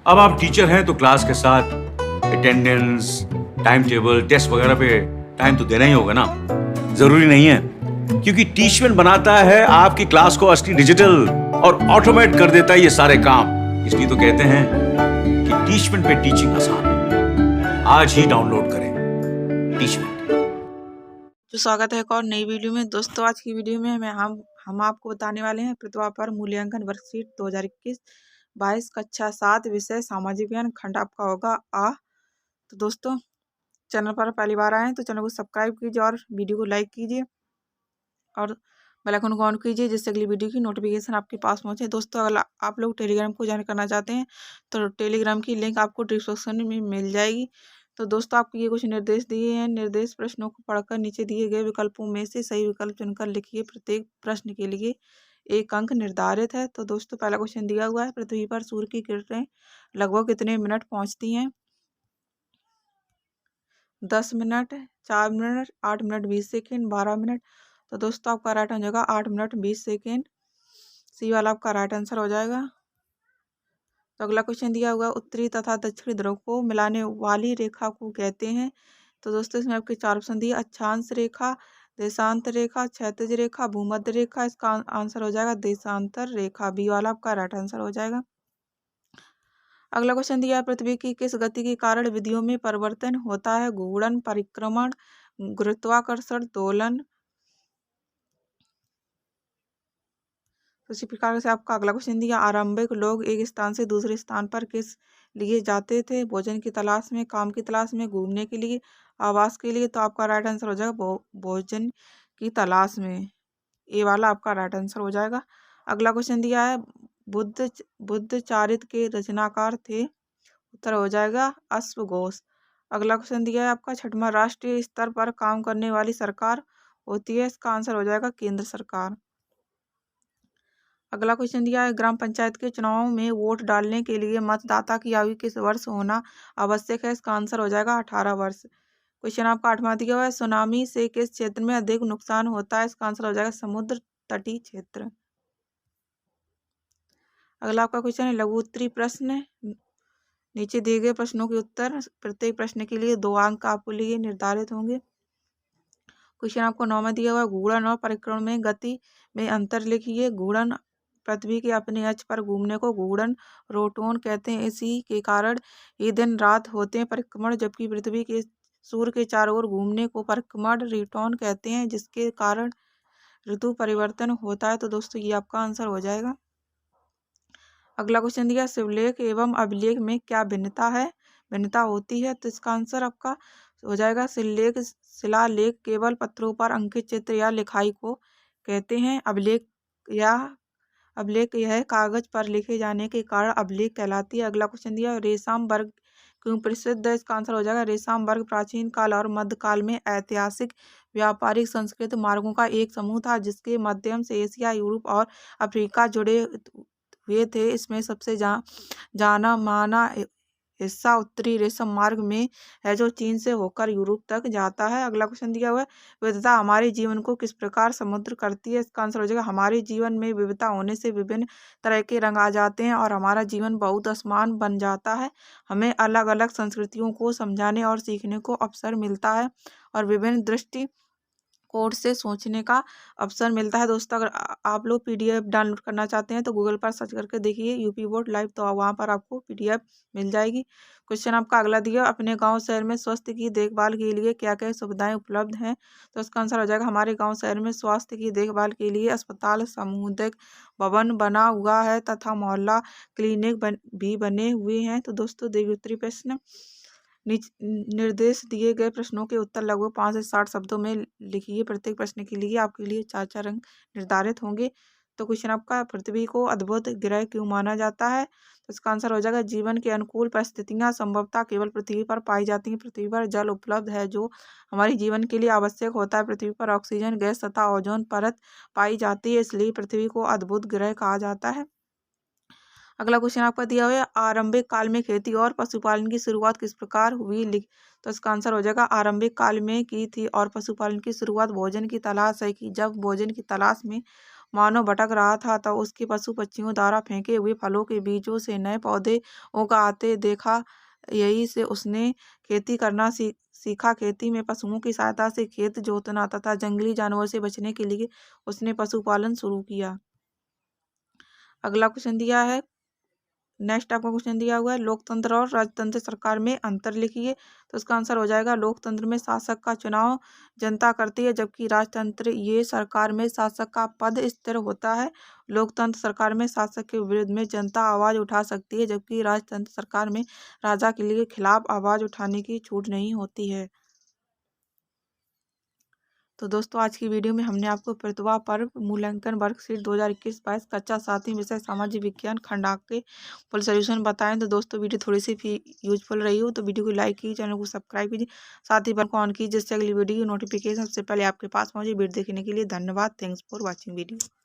अब आप टीचर हैं तो क्लास के साथ अटेंडेंस, टाइम टेबल, टेस्ट वगैरह पे टाइम तो देना ही होगा ना। जरूरी नहीं है, क्योंकि टीचमेंट बनाता है आपकी क्लास को असली डिजिटल और ऑटोमेट कर देता है ये सारे काम। इसलिए तो कहते हैं कि टीचमेंट पे टीचिंग आसान है। आज ही डाउनलोड करें टीचमेंट। तो स्वागत है एक और नई वीडियो में। दोस्तों आज की वीडियो में हम आपको बताने वाले हैं प्रतिभा पर मूल्यांकन वर्कशीट 2021-22 कक्षा 7 विषय सामाजिक विज्ञान खंड आपका होगा आ। तो दोस्तों चैनल पर पहली बार आए हैं तो चैनल को सब्सक्राइब कीजिए और वीडियो को लाइक कीजिए और बेल आइकन को ऑन कीजिए, जिससे अगली वीडियो की नोटिफिकेशन आपके पास पहुंचे। दोस्तों अगर आप लोग टेलीग्राम को ज्वाइन करना चाहते हैं तो टेलीग्राम की लिंक आपको डिस्क्रिप्शन में मिल जाएगी। तो दोस्तों आपको ये कुछ निर्देश दिए हैं। निर्देश प्रश्नों को पढ़कर नीचे दिए गए विकल्पों में से सही विकल्प चुनकर लिखिए। प्रत्येक प्रश्न के लिए 1 अंक निर्धारित है। तो दोस्तों पहला क्वेश्चन दिया हुआ है, पृथ्वी पर सूर्य की किरणें लगभग कितने मिनट पहुंचती हैं? 10 minute, 4 minute, 8 minute 20 second, 12 minute. तो दोस्तों आपका राइट आंसर होगा 8 मिनट 20 सेकेंड। सी वाला आपका राइट आंसर हो जाएगा। तो अगला क्वेश्चन दिया हुआ, उत्तरी तथा दक्षिणी ध्रुव को मिलाने वाली रेखा को कहते हैं? तो दोस्तों इसमें आपके 4 ऑप्शन दिए, अक्षांश रेखा, देशांतर रेखा, क्षैतिज रेखा, भूमध्य रेखा। इसका आंसर हो जाएगा देशांतर रेखा। बी वाला आपका राइट आंसर हो जाएगा। अगला क्वेश्चन दिया है, पृथ्वी की किस गति के कारण विधियों में परिवर्तन होता है? घूर्णन, परिक्रमण, गुरुत्वाकर्षण, दोलन। उसी प्रकार से आपका अगला क्वेश्चन दिया, आरंभिक लोग एक स्थान से दूसरे स्थान पर किस लिए जाते थे? भोजन की तलाश में, काम की तलाश में, घूमने के लिए, आवास के लिए। तो आपका राइट आंसर हो जाएगा भोजन की तलाश में। ए वाला आपका राइट आंसर हो जाएगा। अगला क्वेश्चन दिया है, बुद्ध चारित्र के रचनाकार थे? उत्तर हो जाएगा अश्वघोष। अगला क्वेश्चन दिया है आपका, छठवां राष्ट्रीय स्तर पर काम करने वाली सरकार होती है? इसका आंसर हो जाएगा केंद्र सरकार। अगला क्वेश्चन दिया है, ग्राम पंचायत के चुनाव में वोट डालने के लिए मतदाता की आयु किस वर्ष होना आवश्यक है? इसका आंसर हो जाएगा 18 वर्ष। क्वेश्चन आपका 8वां दिया हुआ है, सुनामी से किस क्षेत्र में अधिक नुकसान होता है? इसका आंसर हो जाएगा समुद्र तटीय क्षेत्र। अगला आपका क्वेश्चन है, लघु उत्तरीय प्रश्न। नीचे दिए गए प्रश्नों के उत्तर, प्रत्येक प्रश्न के लिए 2 अंक आपको लिए निर्धारित होंगे। क्वेश्चन आपको 9वां दिया हुआ है, घूर्णन और परिक्रमण में गति में अंतर लिखिए। घूर्णन, पृथ्वी के अपने अक्ष पर घूमने को घूर्णन रोटेशन कहते हैं। इसी के कारण ये दिन रात होते हैं। परिक्रमण, जबकि पृथ्वी के सूर्य के चारों ओर घूमने को परिक्रमण रोटेशन कहते हैं, जिसके कारण ऋतु परिवर्तन होता है। तो दोस्तों ये आपका आंसर हो जाएगा। अगला क्वेश्चन दिया, शिवलेख एवं अभिलेख में क्या भिन्नता होती है? तो इसका आंसर आपका हो जाएगा शिलालेख केवल पत्थरों पर अंकित चित्र या लिखाई को कहते हैं। अभिलेख यह कागज पर लिखे जाने के कारण अभिलेख कहलाती है। अगला क्वेश्चन दिया, रेशम वर्ग क्यों प्रसिद्ध है? इसका आंसर हो जाएगा रेशम वर्ग प्राचीन काल और मध्यकाल में ऐतिहासिक व्यापारिक संस्कृत मार्गों का एक समूह था, जिसके माध्यम से एशिया, यूरोप और अफ्रीका जुड़े हुए थे। इसमें सबसे जाना माना हिस्सा उत्तरी रेशम मार्ग में है, जो चीन से होकर यूरोप तक जाता है। अगला क्वेश्चन दिया हुआ है, विविधता हमारे जीवन को किस प्रकार समुद्र करती है? इसका आंसर हो जाएगा, हमारे जीवन में विविधता होने से विभिन्न तरह के रंग आ जाते हैं और हमारा जीवन बहुत आसान बन जाता है। हमें अलग अलग संस्कृतियों को समझाने और सीखने को अवसर मिलता है और विभिन्न दृष्टि कोड से सोचने का अवसर मिलता है। दोस्तों अगर आप लोग पीडीएफ डाउनलोड करना चाहते हैं तो गूगल पर सर्च करके देखिए यूपी बोर्ड लाइव, तो वहाँ पर आपको पीडीएफ मिल जाएगी। क्वेश्चन आपका अगला दिया, अपने गांव शहर में स्वास्थ्य की देखभाल के लिए क्या क्या सुविधाएं उपलब्ध हैं? तो इसका आंसर हो जाएगा, हमारे गाँव शहर में स्वास्थ्य की देखभाल के लिए अस्पताल, सामुदायिक भवन बना हुआ है तथा मोहल्ला क्लिनिक भी बने हुए हैं। तो दोस्तों देखिए उत्तरी प्रश्न, निर्देश दिए गए प्रश्नों के उत्तर लगभग 5 से 60 शब्दों में लिखिए। प्रत्येक प्रश्न के लिए आपके लिए 4-4 अंक निर्धारित होंगे। तो क्वेश्चन आपका, पृथ्वी को अद्भुत ग्रह क्यों माना जाता है? तो इसका आंसर हो जाएगा, जीवन के अनुकूल परिस्थितियां संभवतः केवल पृथ्वी पर पाई जाती हैं। पृथ्वी पर जल उपलब्ध है जो हमारे जीवन के लिए आवश्यक होता है। पृथ्वी पर ऑक्सीजन गैस तथा ओजोन परत पाई जाती है, इसलिए पृथ्वी को अद्भुत ग्रह कहा जाता है। अगला क्वेश्चन आपका दिया हुआ है, आरंभिक काल में खेती और पशुपालन की शुरुआत किस प्रकार हुई? तो इसका आंसर हो जाएगा, आरंभिक काल में की थी और पशुपालन की शुरुआत भोजन की तलाश है की जब भोजन की तलाश में मानव भटक रहा था, तब उसके पशु पक्षियों द्वारा फेंके हुए फलों के बीजों से नए पौधे उगाते देखा। यही से उसने खेती करना सीखा। खेती में पशुओं की सहायता से खेत जोतना तथा जंगली जानवरों से बचने के लिए उसने पशुपालन शुरू किया। अगला क्वेश्चन दिया है, नेक्स्ट आपका क्वेश्चन दिया हुआ है, लोकतंत्र और राजतंत्र सरकार में अंतर लिखिए। तो इसका आंसर हो जाएगा, लोकतंत्र में शासक का चुनाव जनता करती है, जबकि राजतंत्र ये सरकार में शासक का पद स्थिर होता है। लोकतंत्र सरकार में शासक के विरुद्ध में जनता आवाज उठा सकती है, जबकि राजतंत्र सरकार में राजा के लिए खिलाफ आवाज उठाने की छूट नहीं होती है। तो दोस्तों, आज की वीडियो में हमने आपको प्रतिभा पर्व मूल्यांकन वर्कशीट 2021-22 कक्षा 7वीं विषय सामाजिक विज्ञान खंड आंक के फुल सोल्यूशन बताएं। तो दोस्तों, वीडियो थोड़ी सी भी यूजफुल रही हो तो वीडियो को लाइक कीजिए, चैनल को सब्सक्राइब कीजिए, साथ ही बेल को ऑन कीजिए, जिससे अगली वीडियो की नोटिफिकेशन सबसे पहले आपके पास पहुंचे। वीडियो देखने के लिए धन्यवाद। Thanks for watching video.